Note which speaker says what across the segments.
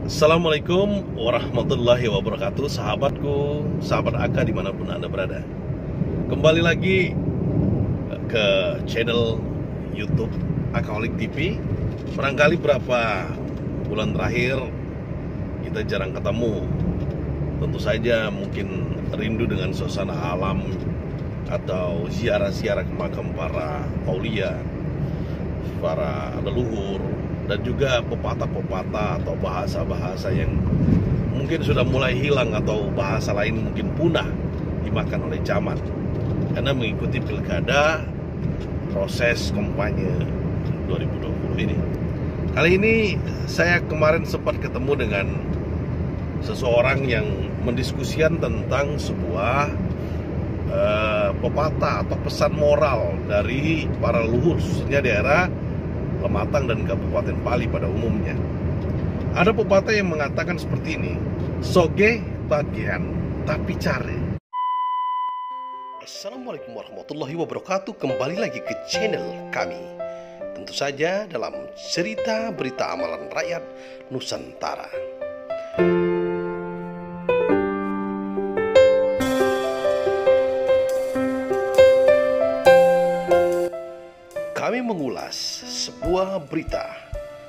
Speaker 1: Assalamualaikum warahmatullahi wabarakatuh. Sahabatku, sahabat Aka dimanapun Anda berada, kembali lagi ke channel YouTube Akaholik TV. Barangkali berapa bulan terakhir kita jarang ketemu. Tentu saja mungkin rindu dengan suasana alam atau ziarah-ziarah ke makam para aulia, para leluhur, dan juga pepatah-pepatah atau bahasa-bahasa yang mungkin sudah mulai hilang atau bahasa lain mungkin punah dimakan oleh zaman karena mengikuti pilkada proses kampanye 2020 ini. Kali ini saya kemarin sempat ketemu dengan seseorang yang mendiskusikan tentang sebuah pepatah atau pesan moral dari para leluhur, khususnya daerah Lematang dan Kabupaten Pali pada umumnya. Ada pepatah yang mengatakan seperti ini: soge bagian tapi care. Assalamualaikum warahmatullahi wabarakatuh. Kembali lagi ke channel kami, tentu saja dalam cerita berita amalan rakyat Nusantara. Kami mengulas sebuah berita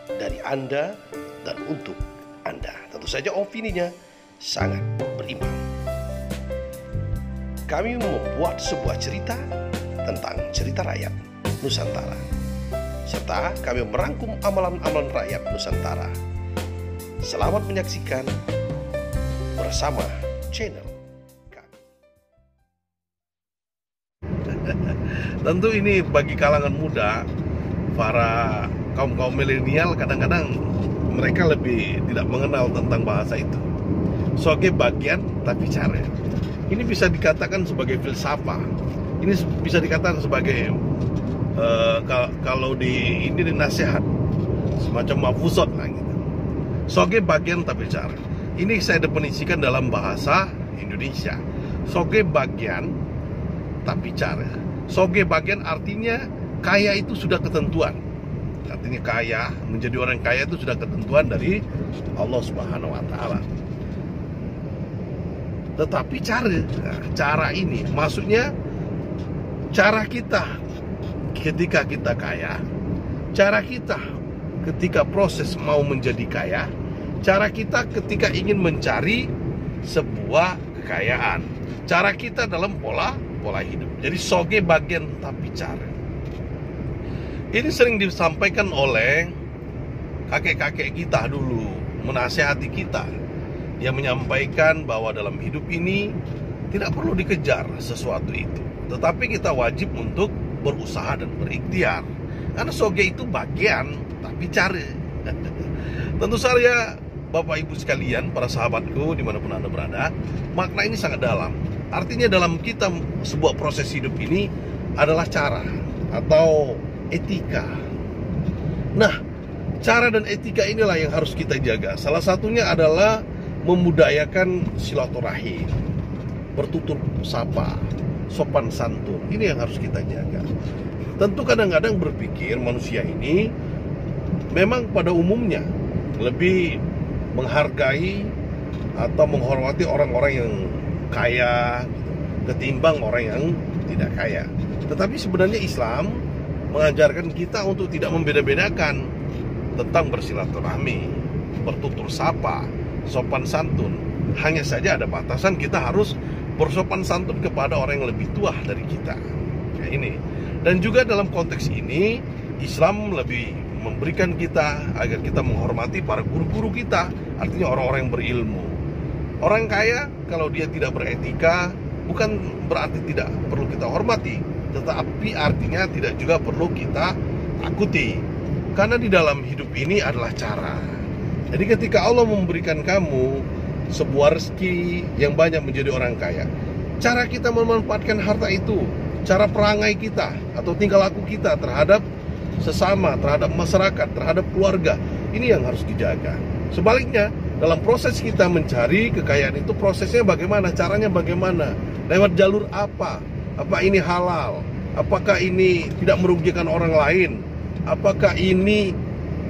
Speaker 1: dari Anda dan untuk Anda. Tentu saja opininya sangat berimbang. Kami membuat sebuah cerita tentang cerita rakyat Nusantara, serta kami merangkum amalan-amalan rakyat Nusantara. Selamat menyaksikan bersama channel kami. Tentu ini bagi kalangan muda, para kaum milenial, kadang-kadang mereka lebih tidak mengenal tentang bahasa itu. Soge bagian tapi care. Ini bisa dikatakan sebagai filsafat. Ini bisa dikatakan sebagai kalau ini nasihat, semacam mafuzot lah gitu. Soge bagian tapi care. Ini saya definisikan dalam bahasa Indonesia. Soge bagian tapi care. Soge bagian artinya kaya itu sudah ketentuan. Artinya kaya, menjadi orang kaya itu sudah ketentuan dari Allah Subhanahu wa taala. Tetapi cara ini maksudnya cara kita ketika kita kaya, cara kita ketika proses mau menjadi kaya, cara kita ketika ingin mencari sebuah kekayaan, cara kita dalam pola hidup. Jadi soge bagian tapi care. Ini sering disampaikan oleh kakek-kakek kita dulu, menasihati kita. Dia menyampaikan bahwa dalam hidup ini tidak perlu dikejar sesuatu itu, tetapi kita wajib untuk berusaha dan berikhtiar. Karena soge itu bagian tapi care. Tentu saja Bapak Ibu sekalian, para sahabatku dimanapun Anda berada, makna ini sangat dalam. Artinya dalam kita sebuah proses hidup ini adalah cara atau etika. Nah, cara dan etika inilah yang harus kita jaga. Salah satunya adalah memudayakan silaturahim, bertutur sapa, sopan santun. Ini yang harus kita jaga. Tentu kadang-kadang berpikir manusia ini memang pada umumnya lebih menghargai atau menghormati orang-orang yang kaya ketimbang orang yang tidak kaya. Tetapi sebenarnya Islam mengajarkan kita untuk tidak membeda-bedakan tentang bersilaturahmi, bertutur sapa, sopan santun. Hanya saja ada batasan, kita harus bersopan santun kepada orang yang lebih tua dari kita. Ya, ini. Dan juga dalam konteks ini Islam lebih memberikan kita agar kita menghormati para guru-guru kita, artinya orang-orang yang berilmu. Orang kaya kalau dia tidak beretika bukan berarti tidak perlu kita hormati, tetapi artinya tidak juga perlu kita takuti. Karena di dalam hidup ini adalah cara. Jadi ketika Allah memberikan kamu sebuah rezeki yang banyak menjadi orang kaya, cara kita memanfaatkan harta itu, cara perangai kita atau tingkah laku kita terhadap sesama, terhadap masyarakat, terhadap keluarga, ini yang harus dijaga. Sebaliknya, dalam proses kita mencari kekayaan itu, prosesnya bagaimana, caranya bagaimana, lewat jalur apa ini halal, apakah ini tidak merugikan orang lain, apakah ini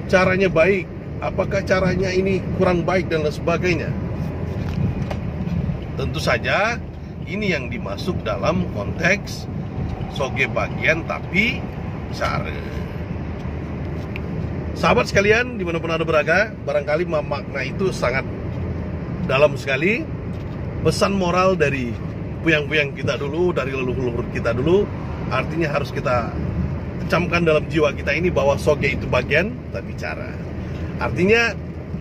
Speaker 1: caranya baik, apakah caranya ini kurang baik dan lain sebagainya. Tentu saja ini yang dimasuk dalam konteks soge bagian tapi cara. Sahabat sekalian dimanapun Anda berada, barangkali makna itu sangat dalam sekali. Pesan moral dari puyang-puyang kita dulu, dari leluhur kita dulu, artinya harus kita camkan dalam jiwa kita ini bahwa soge itu bagian tapi cara. Artinya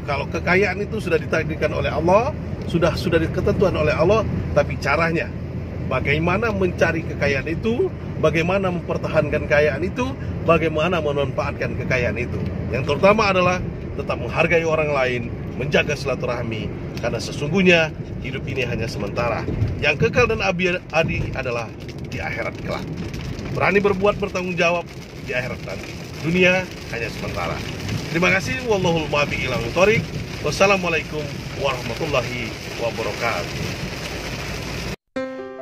Speaker 1: kalau kekayaan itu sudah ditakdirkan oleh Allah, sudah diketentuan oleh Allah, tapi caranya bagaimana mencari kekayaan itu, bagaimana mempertahankan kekayaan itu, bagaimana memanfaatkan kekayaan itu. Yang terutama adalah tetap menghargai orang lain, menjaga silaturahmi, karena sesungguhnya hidup ini hanya sementara. Yang kekal dan abadi adalah di akhirat kelak. Berani berbuat bertanggung jawab di akhirat nanti. Dunia hanya sementara. Terima kasih. Wallahul muwaffiq ila thoriq. Wassalamualaikum warahmatullahi wabarakatuh.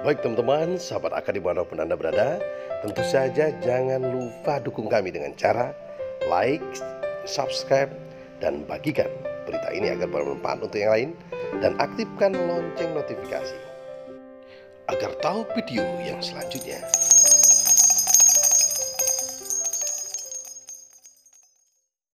Speaker 1: Baik teman-teman, sahabat AK dimanapun Anda berada, tentu saja jangan lupa dukung kami dengan cara like, subscribe, dan bagikan berita ini agar bermanfaat untuk yang lain, dan aktifkan lonceng notifikasi agar tahu video yang selanjutnya.